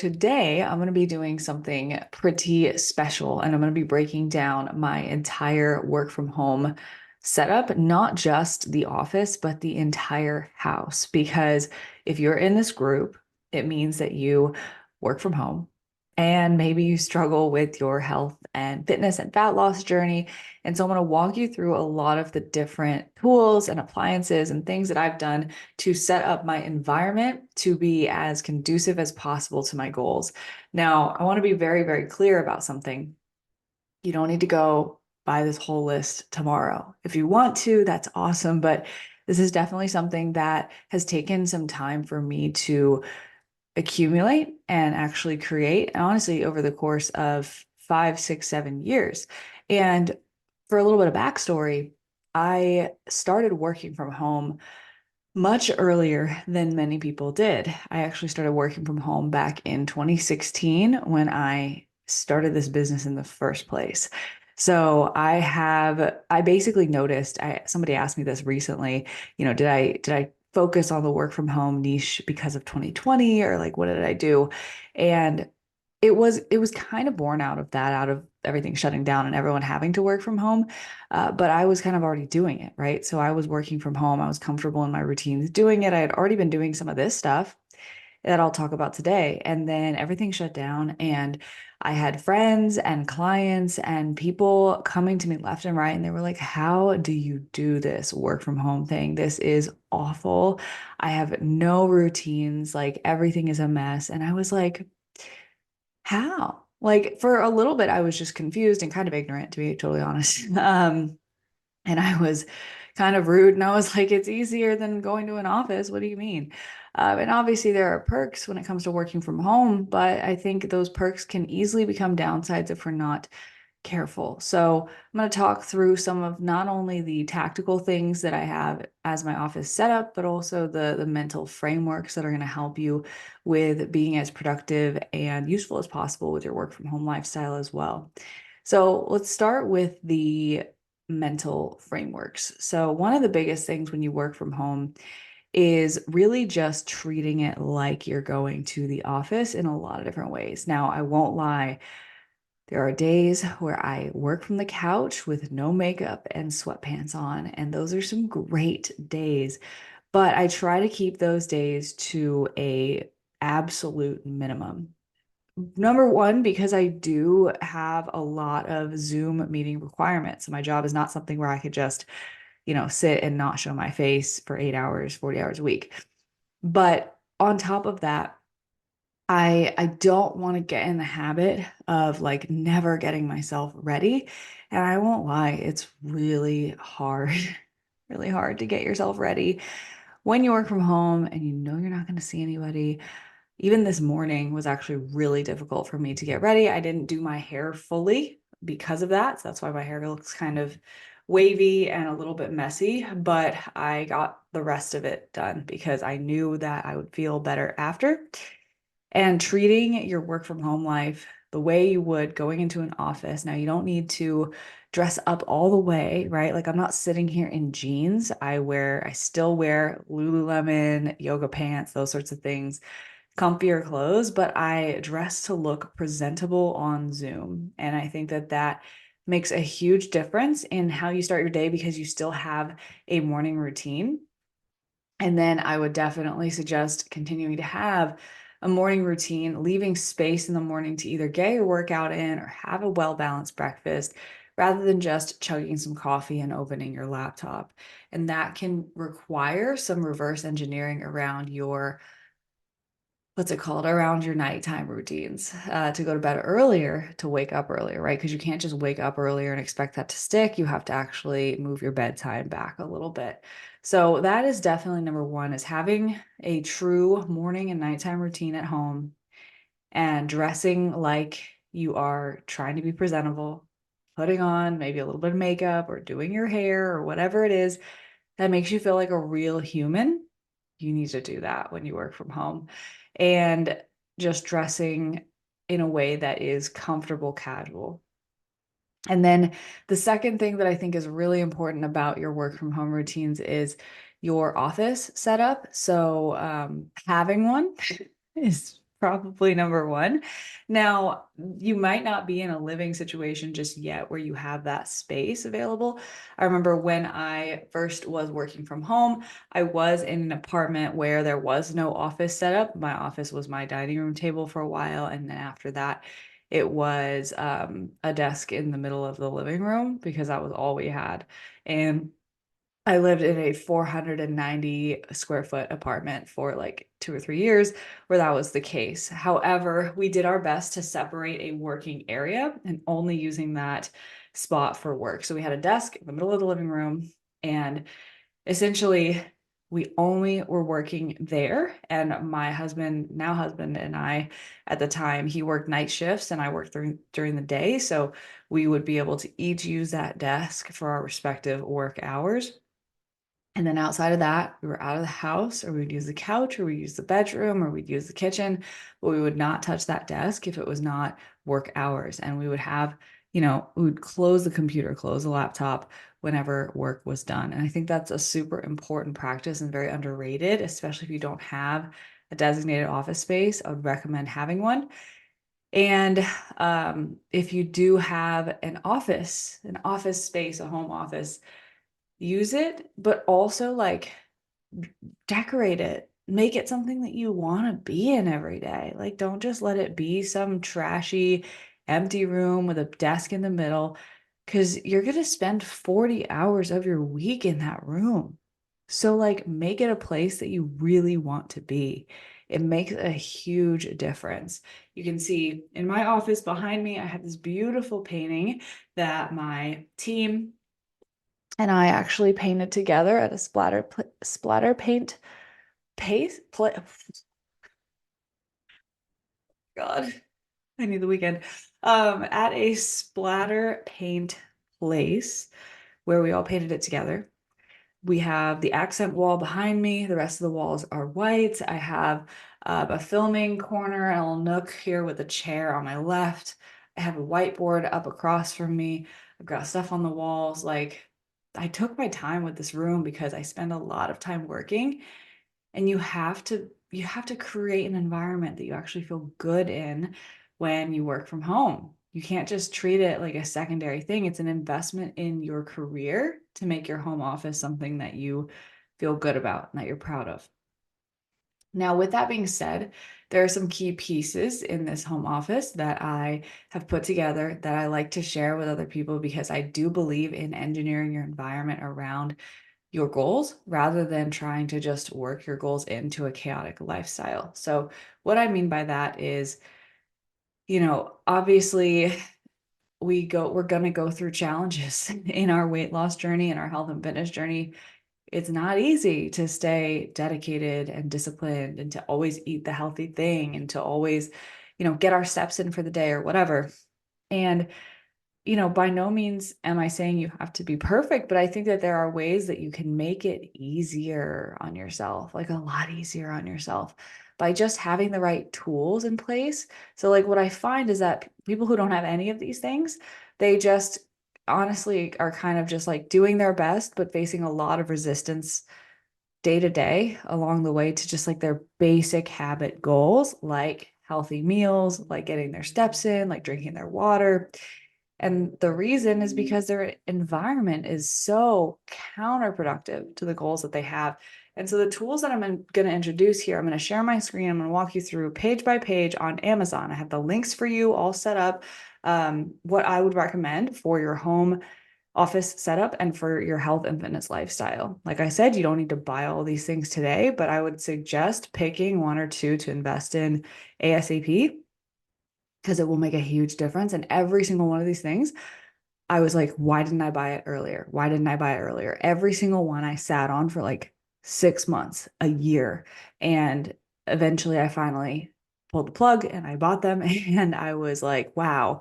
today I'm going to be doing something pretty special and I'm going to be breaking down my entire work from home setup, not just the office, but the entire house. Because if you're in this group, it means that you work from home and maybe you struggle with your health and fitness and fat loss journey. And so I'm going to walk you through a lot of the different tools and appliances and things that I've done to set up my environment to be as conducive as possible to my goals. Now, I want to be very, very clear about something. You don't need to go buy this whole list tomorrow. If you want to, that's awesome. But this is definitely something that has taken some time for me to accumulate and actually create, and honestly, over the course of 5, 6, 7 years. And for a little bit of backstory, I started working from home much earlier than many people did. I actually started working from home back in 2016 when I started this business in the first place. So I basically noticed, somebody asked me this recently, did I focus on the work from home niche because of 2020 or like what did I do? And it was kind of born out of that, out of everything shutting down and everyone having to work from home. But I was kind of already doing it, right? So I was working from home. I was comfortable in my routines doing it. I had already been doing some of this stuff that I'll talk about today. And then everything shut down, and I had friends and clients and people coming to me left and right. And they were like, how do you do this work from home thing? This is awful. I have no routines. Like everything is a mess. And I was like, how? Like for a little bit, I was just confused and kind of ignorant, to be totally honest. And I was kind of rude, and I was like, it's easier than going to an office. What do you mean? And obviously, there are perks when it comes to working from home, but I think those perks can easily become downsides if we're not careful. So I'm going to talk through some of not only the tactical things that I have as my office setup, but also the mental frameworks that are going to help you with being as productive and useful as possible with your work from home lifestyle as well. So let's start with the mental frameworks. So one of the biggest things when you work from home is really just treating it like you're going to the office in a lot of different ways. Now, I won't lie, there are days where I work from the couch with no makeup and sweatpants on, and those are some great days. But I try to keep those days to a absolute minimum. Number one, because I do have a lot of Zoom meeting requirements. My job is not something where I could just, sit and not show my face for 8 hours, 40 hours a week. But on top of that, I don't want to get in the habit of like never getting myself ready. And I won't lie, it's really hard, really hard to get yourself ready when you work from home and you know you're not going to see anybody. Even this morning was actually really difficult for me to get ready. I didn't do my hair fully because of that. So that's why my hair looks kind of wavy and a little bit messy, but I got the rest of it done because I knew that I would feel better after. And treating your work from home life the way you would going into an office. Now, you don't need to dress up all the way, right? Like I'm not sitting here in jeans. I still wear Lululemon, yoga pants, those sorts of things, comfier clothes, but I dress to look presentable on Zoom. And I think that that makes a huge difference in how you start your day because you still have a morning routine. And then I would definitely suggest continuing to have a morning routine, leaving space in the morning to either get your workout in or have a well-balanced breakfast rather than just chugging some coffee and opening your laptop. And that can require some reverse engineering around your what's it called, around your nighttime routines, to go to bed earlier, to wake up earlier, right? Because you can't just wake up earlier and expect that to stick. You have to actually move your bedtime back a little bit. So that is definitely number one, is having a true morning and nighttime routine at home and dressing like you are trying to be presentable, putting on maybe a little bit of makeup or doing your hair or whatever it is that makes you feel like a real human. You need to do that when you work from home. And just dressing in a way that is comfortable, casual. And then the second thing that I think is really important about your work from home routines is your office setup. So having one is probably number one. Now, you might not be in a living situation just yet where you have that space available. I remember when I first was working from home, I was in an apartment where there was no office setup. My office was my dining room table for a while. And then after that, it was a desk in the middle of the living room because that was all we had. And I lived in a 490 square foot apartment for like 2 or 3 years where that was the case. However, we did our best to separate a working area and only using that spot for work. So we had a desk in the middle of the living room, and essentially we only were working there. And my husband, now husband, and I, at the time, he worked night shifts and I worked during the day. So we would be able to each use that desk for our respective work hours. And then outside of that, we were out of the house, or we'd use the couch, or we'd use the bedroom, or we'd use the kitchen, but we would not touch that desk if it was not work hours. And we would have, we would close the computer, close the laptop whenever work was done. And I think that's a super important practice and very underrated, especially if you don't have a designated office space. I would recommend having one. And if you do have an office space, a home office, use it, but also like decorate it. Make it something that you want to be in every day. Like, don't just let it be some trashy, empty room with a desk in the middle, because you're going to spend 40 hours of your week in that room. So, like, make it a place that you really want to be. It makes a huge difference. You can see in my office behind me, I have this beautiful painting that my team and I actually painted together at a splatter paint pace. God, I need the weekend. At a splatter paint place where we all painted it together. We have the accent wall behind me. The rest of the walls are white. I have a filming corner, a little nook here with a chair on my left. I have a whiteboard up across from me. I've got stuff on the walls. Like, I took my time with this room because I spend a lot of time working, and you have to create an environment that you actually feel good in when you work from home. You can't just treat it like a secondary thing. It's an investment in your career to make your home office something that you feel good about and that you're proud of. Now, with that being said, there are some key pieces in this home office that I have put together that I like to share with other people because I do believe in engineering your environment around your goals rather than trying to just work your goals into a chaotic lifestyle. So, what I mean by that is, obviously we're going to go through challenges in our weight loss journey and our health and fitness journey. It's not easy to stay dedicated and disciplined and to always eat the healthy thing and to always, get our steps in for the day or whatever. And by no means am I saying you have to be perfect, but I think that there are ways that you can make it easier on yourself, like a lot easier on yourself by just having the right tools in place. So, like, what I find is that people who don't have any of these things, they just honestly are kind of just like doing their best, but facing a lot of resistance day to day along the way to just like their basic habit goals, like healthy meals, like getting their steps in, like drinking their water. And the reason is because their environment is so counterproductive to the goals that they have. And so the tools that I'm going to introduce here, I'm going to share my screen. I'm going to walk you through page by page on Amazon. I have the links for you all set up. What I would recommend for your home office setup and for your health and fitness lifestyle. Like I said, you don't need to buy all these things today, but I would suggest picking one or two to invest in ASAP because it will make a huge difference. And every single one of these things, I was like, why didn't I buy it earlier? Why didn't I buy it earlier? Every single one I sat on for like 6 months, a year. And eventually I finally pulled the plug and I bought them. And I was like, wow,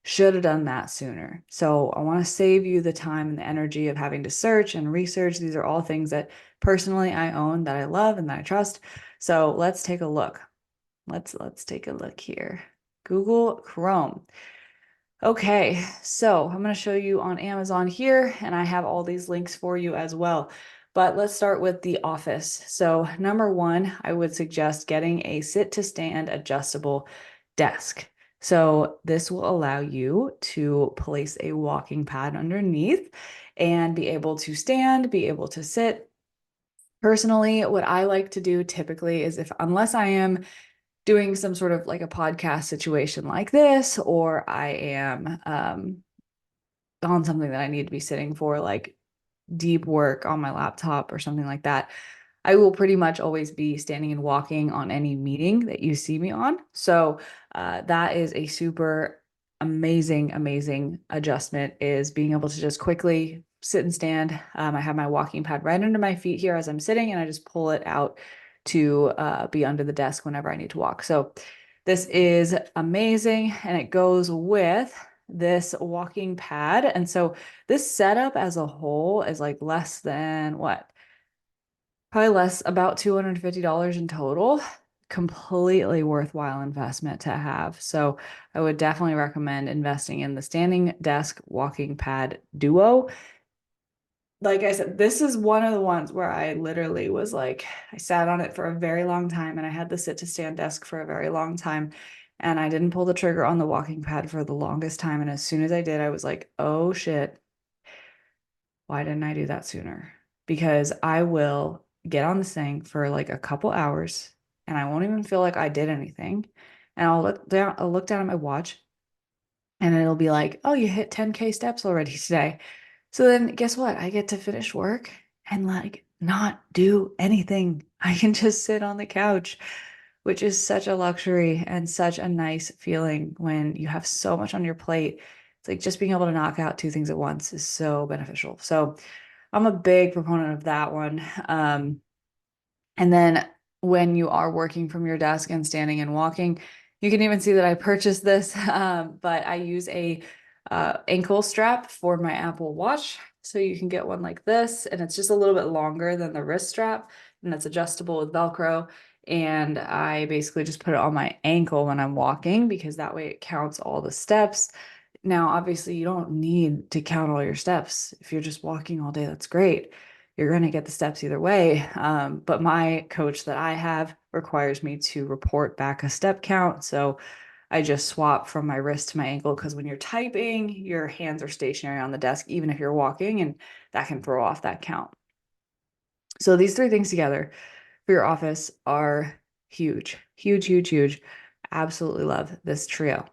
should have done that sooner. So I want to save you the time and the energy of having to search and research. These are all things that personally I own, that I love and that I trust. So let's take a look. Let's take a look here. Google Chrome. Okay, so I'm going to show you on Amazon here, and I have all these links for you as well. But let's start with the office. So number one, I would suggest getting a sit to stand adjustable desk. So this will allow you to place a walking pad underneath and be able to stand, be able to sit. Personally, what I like to do typically is unless I am doing some sort of like a podcast situation like this, or I am on something that I need to be sitting for, like deep work on my laptop or something like that, I will pretty much always be standing and walking on any meeting that you see me on. So that is a super amazing adjustment, is being able to just quickly sit and stand. I have my walking pad right under my feet here as I'm sitting, and I just pull it out to be under the desk whenever I need to walk. So this is amazing, and it goes with this walking pad. And so this setup as a whole is like less than what? Probably less, about $250 in total. Completely worthwhile investment to have. So I would definitely recommend investing in the standing desk walking pad duo. Like I said, this is one of the ones where I literally was like, I sat on it for a very long time, and I had the sit to stand desk for a very long time. And I didn't pull the trigger on the walking pad for the longest time. And as soon as I did, I was like, oh shit, why didn't I do that sooner? Because I will get on this thing for like a couple hours and I won't even feel like I did anything. And I'll look down at my watch, and it'll be like, oh, you hit 10K steps already today. So then guess what? I get to finish work and like not do anything. I can just sit on the couch, which is such a luxury and such a nice feeling when you have so much on your plate. It's like just being able to knock out two things at once is so beneficial. So I'm a big proponent of that one. And then when you are working from your desk and standing and walking, you can even see that I purchased this, but I use a ankle strap for my Apple Watch. So you can get one like this, and it's just a little bit longer than the wrist strap, and it's adjustable with Velcro. And I basically just put it on my ankle when I'm walking, because that way it counts all the steps. Now, obviously, you don't need to count all your steps. If you're just walking all day, that's great. You're going to get the steps either way. But my coach that I have requires me to report back a step count. So I just swap from my wrist to my ankle, because when you're typing, your hands are stationary on the desk, even if you're walking, and that can throw off that count. So these three things together for your office are huge, huge, huge, huge. Absolutely love this trio.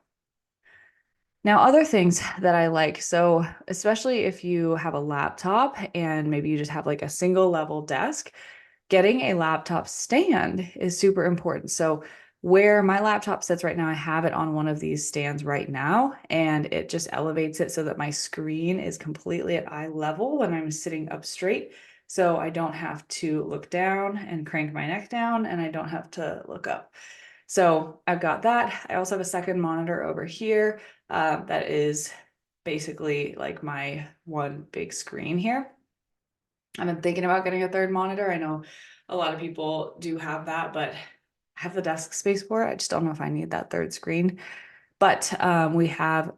Now, other things that I like, so especially if you have a laptop and maybe you just have like a single level desk, getting a laptop stand is super important. So where my laptop sits right now, I have it on one of these stands right now, and it just elevates it so that my screen is completely at eye level when I'm sitting up straight. So I don't have to look down and crank my neck down, and I don't have to look up. So I've got that. I also have a second monitor over here that is basically like my one big screen here. I've been thinking about getting a third monitor. I know a lot of people do have that, but I have the desk space for it. I just don't know if I need that third screen. But we have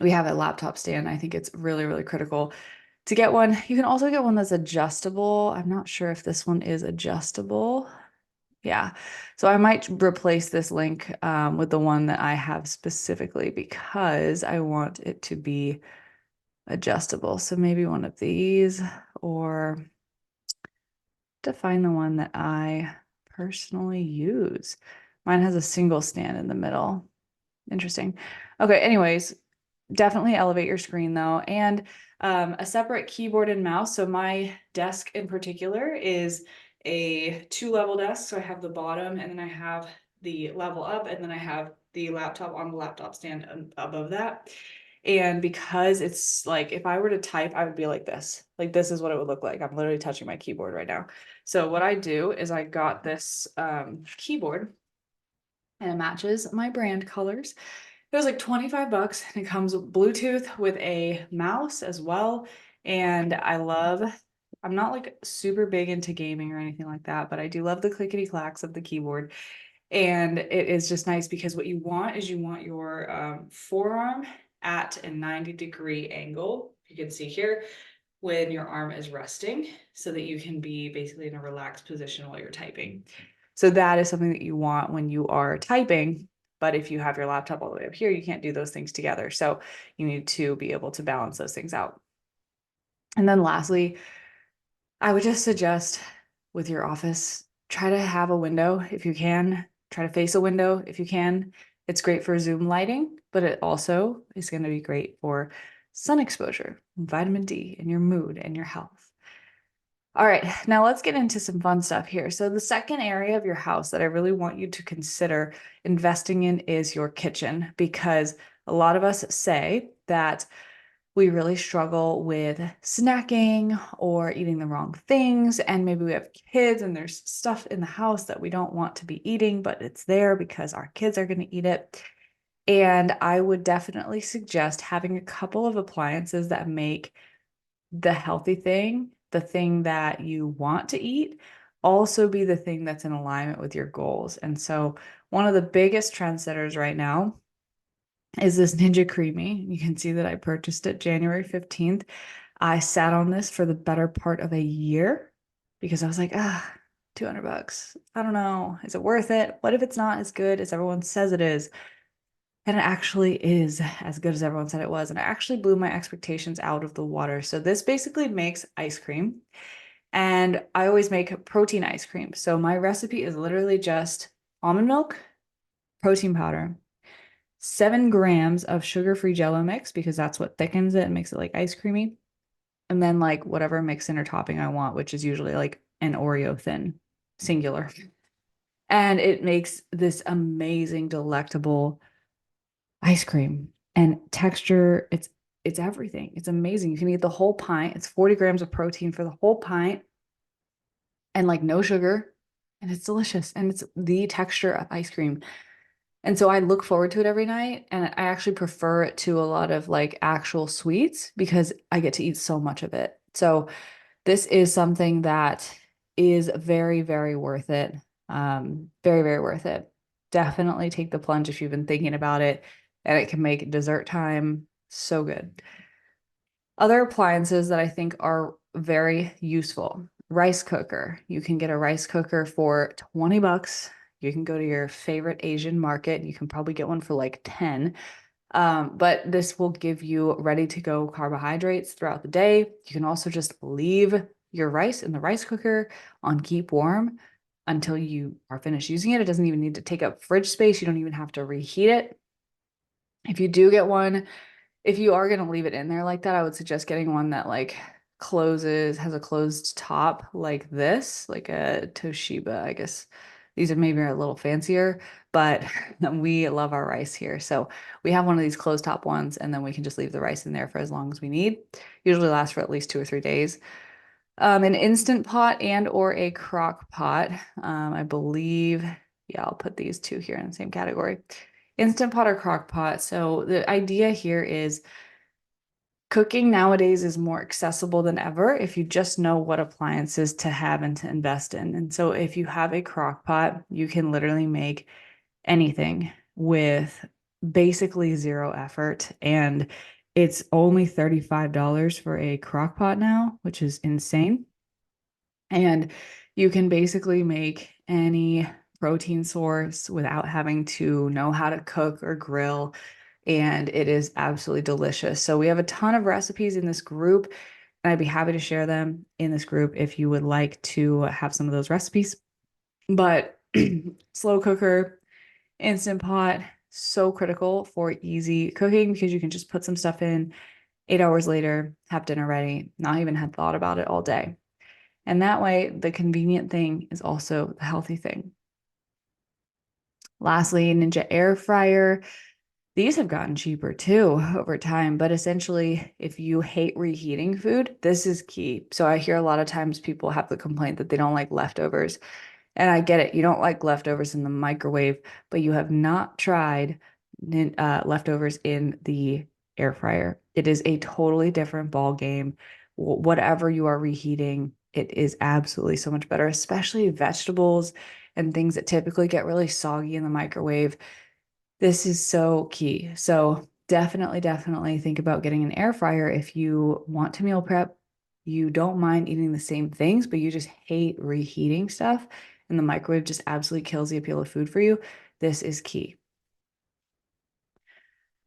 a laptop stand. I think it's really critical to get one. You can also get one that's adjustable. I'm not sure if this one is adjustable. Yeah. So I might replace this link with the one that I have specifically, because I want it to be adjustable. So maybe one of these, or to find the one that I personally use. Mine has a single stand in the middle. Interesting. Okay, anyways, definitely elevate your screen though, and a separate keyboard and mouse. So my desk in particular is a two-level desk. So I have the bottom, and then I have the level up, and then I have the laptop on the laptop stand above that. And because it's like, if I were to type, I would be like this. Like this is what it would look like. I'm literally touching my keyboard right now. So what I do is I got this keyboard, and it matches my brand colors. It was like 25 bucks, and it comes with Bluetooth with a mouse as well. And I'm not like super big into gaming or anything like that, but I do love the clickety clacks of the keyboard. And it is just nice, because what you want is you want your forearm at a 90-degree angle. You can see here. when your arm is resting so that you can be basically in a relaxed position while you're typing. So that is something that you want when you are typing. But if you have your laptop all the way up here, you can't do those things together. So you need to be able to balance those things out. And then lastly, I would just suggest with your office, try to have a window if you can, try to face a window if you can. It's great for Zoom lighting, but it also is going to be great for sun exposure, vitamin D, and your mood and your health. All right, now let's get into some fun stuff here. So the second area of your house that I really want you to consider investing in is your kitchen, because a lot of us say that we really struggle with snacking or eating the wrong things. And maybe we have kids and there's stuff in the house that we don't want to be eating, but it's there because our kids are going to eat it. And I would definitely suggest having a couple of appliances that make the healthy thing, the thing that you want to eat, also be the thing that's in alignment with your goals. And so one of the biggest trendsetters right now is this Ninja Creamy. You can see that I purchased it January 15th. I sat on this for the better part of a year because I was like, $200. I don't know. Is it worth it? What if it's not as good as everyone says it is? And it actually is as good as everyone said it was. And it actually blew my expectations out of the water. So this basically makes ice cream. And I always make protein ice cream. So my recipe is literally just almond milk, protein powder, 7 grams of sugar-free Jello mix, because that's what thickens it and makes it like ice creamy. And then like whatever mix-in or topping I want, which is usually like an Oreo thin, singular. And it makes this amazing, delectable ice cream and texture. It's everything. It's amazing. You can eat the whole pint. It's 40 grams of protein for the whole pint and like no sugar. And it's delicious. And it's the texture of ice cream. And so I look forward to it every night. And I actually prefer it to a lot of like actual sweets because I get to eat so much of it. So this is something that is very, very worth it. Very, very worth it. Definitely take the plunge if you've been thinking about it, and it can make dessert time so good. Other appliances that I think are very useful. Rice cooker. You can get a rice cooker for 20 bucks. You can go to your favorite Asian market. You can probably get one for like 10. But this will give you ready to go carbohydrates throughout the day. You can also just leave your rice in the rice cooker on keep warm until you are finished using it. It doesn't even need to take up fridge space. You don't even have to reheat it. If you do get one, if you are going to leave it in there like that, I would suggest getting one that like closes, has a closed top like this, like a Toshiba, I guess. These are maybe a little fancier, but we love our rice here. So we have one of these closed top ones, and then we can just leave the rice in there for as long as we need. Usually lasts for at least 2 or 3 days. An instant pot and or a crock pot. I believe, yeah, I'll put these two here in the same category. Instant pot or crock pot. So the idea here is cooking nowadays is more accessible than ever if you just know what appliances to have and to invest in. And so if you have a crock pot, you can literally make anything with basically zero effort. And it's only $35 for a crock pot now, which is insane. And you can basically make any protein source without having to know how to cook or grill. And it is absolutely delicious. So we have a ton of recipes in this group, and I'd be happy to share them in this group if you would like to have some of those recipes. But slow cooker, instant pot, so critical for easy cooking because you can just put some stuff in 8 hours later, have dinner ready, not even had thought about it all day. And that way, the convenient thing is also the healthy thing. Lastly, Ninja air fryer. These have gotten cheaper too over time, but essentially, if you hate reheating food, this is key. So I hear a lot of times people have the complaint that they don't like leftovers. And I get it. You don't like leftovers in the microwave, but you have not tried leftovers in the air fryer. It is a totally different ball game. Whatever you are reheating, it is absolutely so much better, especially vegetables and things that typically get really soggy in the microwave. This is so key. So definitely, definitely think about getting an air fryer if you want to meal prep you don't mind eating the same things, but you just hate reheating stuff, and the microwave just absolutely kills the appeal of food for you, this is key.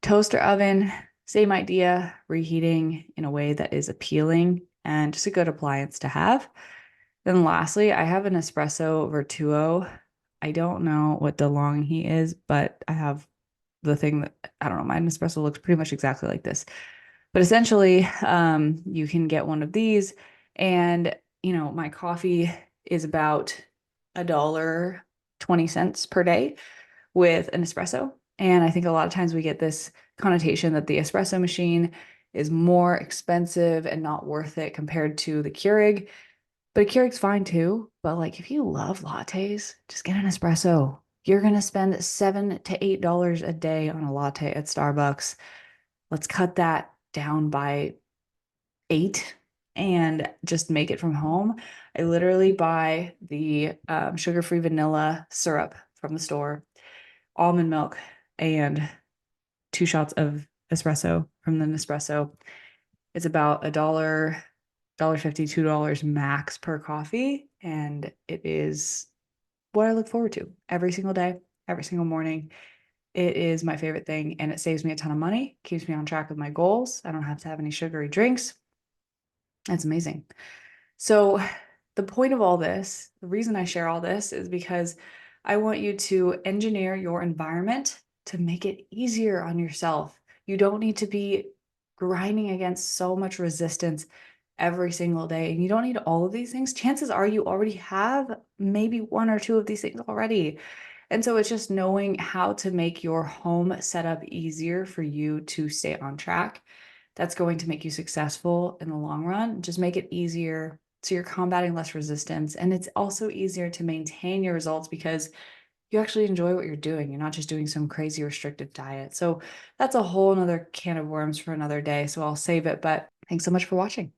Toaster oven, same idea, reheating in a way that is appealing and just a good appliance to have. Then lastly, I have an espresso Vertuo. I don't know what DeLonghi he is, but I have the thing that, I don't know, my Nespresso looks pretty much exactly like this. But essentially, you can get one of these, and my coffee is about $1.20 per day with an espresso. And I think a lot of times we get this connotation that the espresso machine is more expensive and not worth it compared to the Keurig. But a Keurig's fine too. But like if you love lattes, just get an espresso. You're gonna spend $7 to $8 a day on a latte at Starbucks. Let's cut that down by 8 and just make it from home. I literally buy the sugar-free vanilla syrup from the store, almond milk, and 2 shots of espresso from the Nespresso. It's about $1.50, $2 max per coffee, and it is what I look forward to every single day, every single morning. It is my favorite thing, and it saves me a ton of money, keeps me on track with my goals. I don't have to have any sugary drinks. It's amazing. So, the point of all this, the reason I share all this is because I want you to engineer your environment to make it easier on yourself. You don't need to be grinding against so much resistance every single day, and you don't need all of these things. Chances are you already have maybe one or two of these things already. And so it's just knowing how to make your home setup easier for you to stay on track. That's going to make you successful in the long run. Just make it easier so you're combating less resistance. And it's also easier to maintain your results because you actually enjoy what you're doing. You're not just doing some crazy restrictive diet. So that's a whole nother can of worms for another day. So I'll save it. But thanks so much for watching.